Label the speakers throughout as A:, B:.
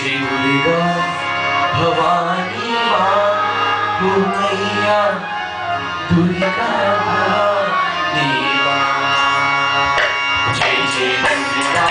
A: जय दुर्गा भवानी माँ हो मैया दुर्गा भवानी माँ। जय जय Durga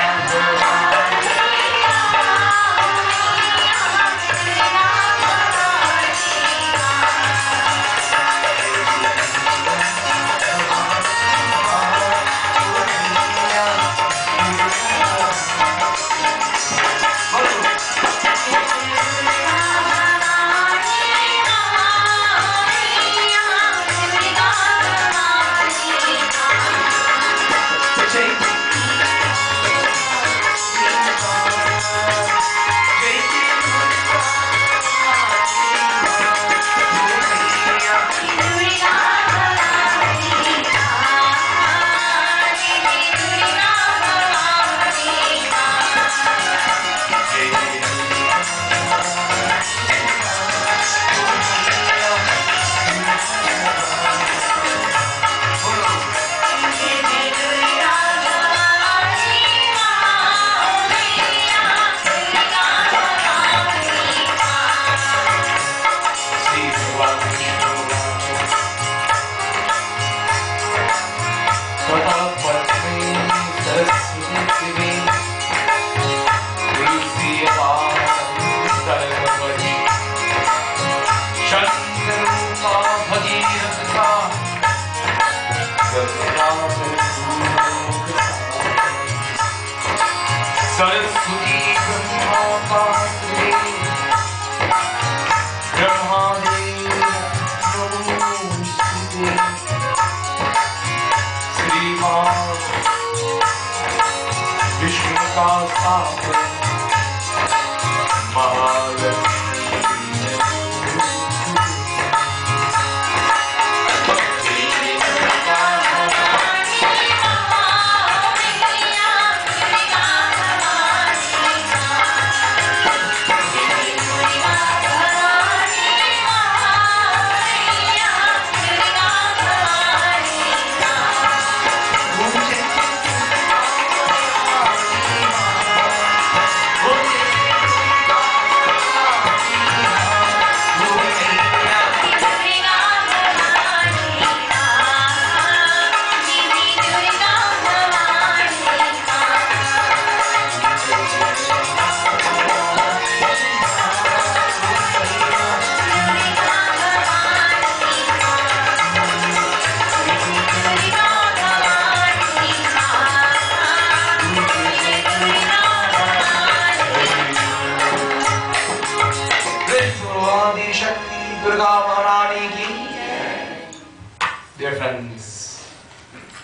A: Dear friends,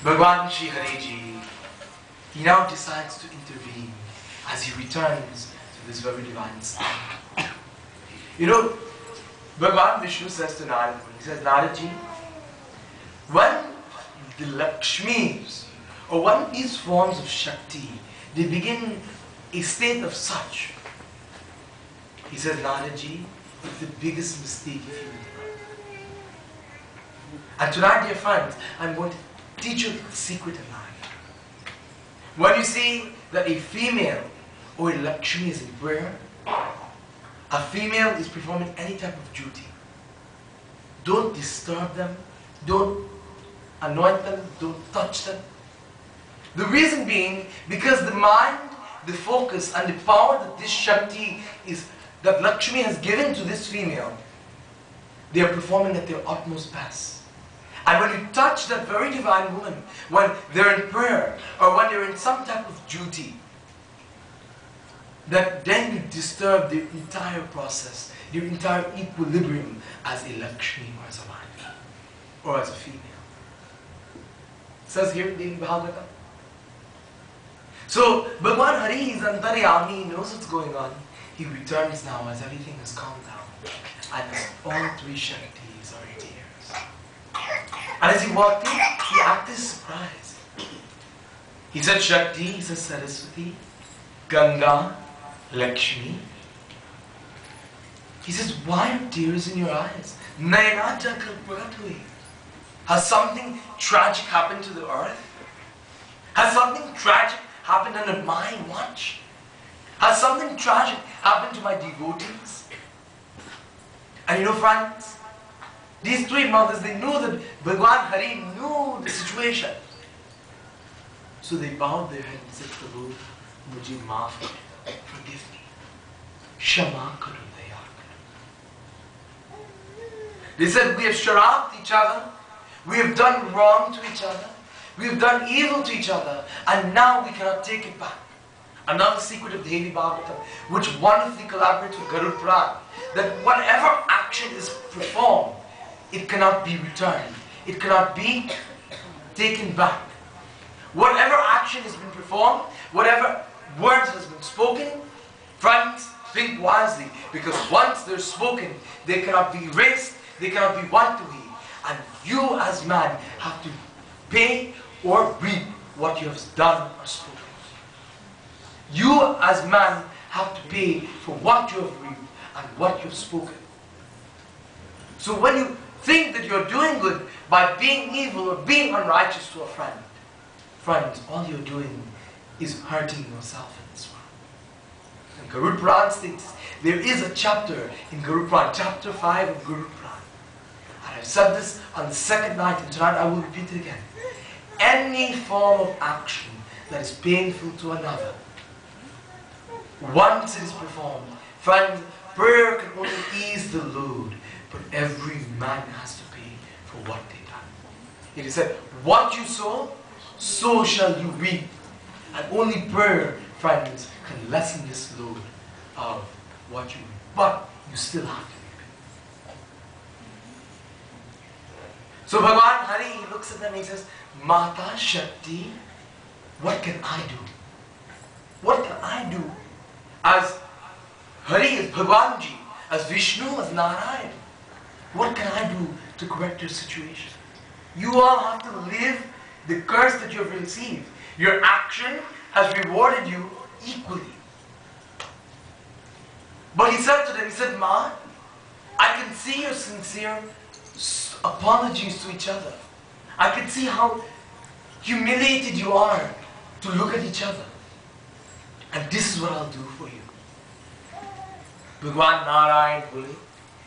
A: Bhagwan Shri Hari Ji, he now decides to intervene as he returns to this very divine state. You know, Bhagwan Vishnu says to Narad, he says, Narad Ji, when the Lakshmis, or when these forms of Shakti, they begin a state of such, he says, Narad Ji, it's the biggest mistake if you do. And tonight, dear friends, I'm going to teach you the secret in life. When you see that a female or a Lakshmi is in prayer, a female is performing any type of duty, don't disturb them, don't anoint them, don't touch them. The reason being, because the mind, the focus and the power that this Shakti is, that Lakshmi has given to this female, they are performing at their utmost best. And when you touch that very divine woman, when they're in prayer or when they're in some type of duty, that then you disturb their entire process, their entire equilibrium as a Lakshmi or as a wife or as a female. It says here in the Bhagavatam. So Bhagwan Hari is Antaryami, he knows what's going on. He returns now as everything has calmed down. And all three Shaktis are in tears. And as he walked in, he acted surprised. He said Shakti, he said Saraswati, Ganga, Lakshmi. He says, why are tears in your eyes? Nayana Jakal Puratui. Has something tragic happened to the earth? Has something tragic happened under my watch? Has something tragic happened to my devotees? And you know, friends, these three mothers, they knew that Bhagwan Hari knew the situation. So they bowed their head and said, Prabhu, mujhe maaf kar, forgive me. Shama karo, daya karo. They said, we have sharabbed each other, we have done wrong to each other, we have done evil to each other, and now we cannot take it back. Another secret of the Devi Bhagavatam, which wonderfully collaborates with Garud Puran, that whatever action is performed, it cannot be returned. It cannot be taken back. Whatever action has been performed, whatever words has been spoken, friends, think wisely, because once they're spoken, they cannot be erased, they cannot be wiped away. And you as man have to pay or reap what you have done or spoken. You as man have to pay for what you have reaped and what you have spoken. So when you think that you're doing good by being evil or being unrighteous to a friend, friends, all you're doing is hurting yourself in this world. And Garud Puran states, there is a chapter in Garud Puran, chapter 5 of Garud Puran. And I've said this on the second night, and tonight I will repeat it again. Any form of action that is painful to another, once it is performed, friends, prayer can only ease the load, but every man has to pay for what they done. It is said, what you sow, so shall you reap. And only prayer, friends, can lessen this load of what you reap. But you still have to reap it. So Bhagwan Hari, he looks at them and he says, Mata Shakti, what can I do? What can I do? As Hari, as Bhagwanji, as Vishnu, as Narayan, what can I do to correct your situation? You all have to live the curse that you have received. Your action has rewarded you equally. But he said to them, he said, Ma, I can see your sincere apologies to each other. I can see how humiliated you are to look at each other. And this is what I'll do for you. Bhagwan Narayan Bole,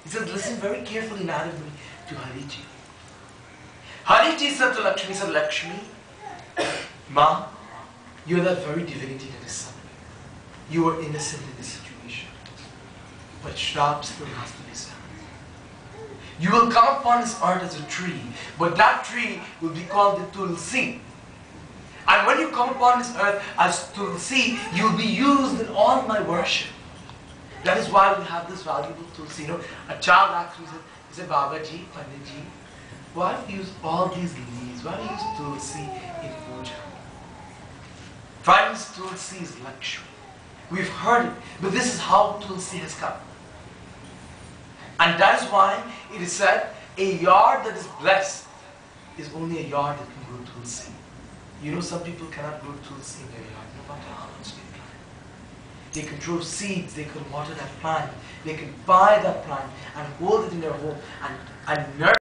A: he said, listen very carefully, Narayana, to Hariji. Hariji said to Lakshmi, he said, Lakshmi, Ma, you're that very divinity that is suffering. You are innocent in this situation. But Shrab still has to be served. You will come upon this earth as a tree, but that tree will be called the Tulsi. And when you come upon this earth as Tulsi, you will be used in all my worship. That is why we have this valuable Tulsi. You know, a child actually said, Babaji, Panditji, why do you use all these leaves? Why do you use Tulsi in puja? Friends, Tulsi is Lakshmi. We've heard it, but this is how Tulsi has come. And that is why it is said, a yard that is blessed is only a yard that can grow Tulsi. You know, some people cannot grow Tulsi in their yard, no matter how much they try. They can throw seeds, they can water that plant, they can buy that plant and hold it in their home and nurture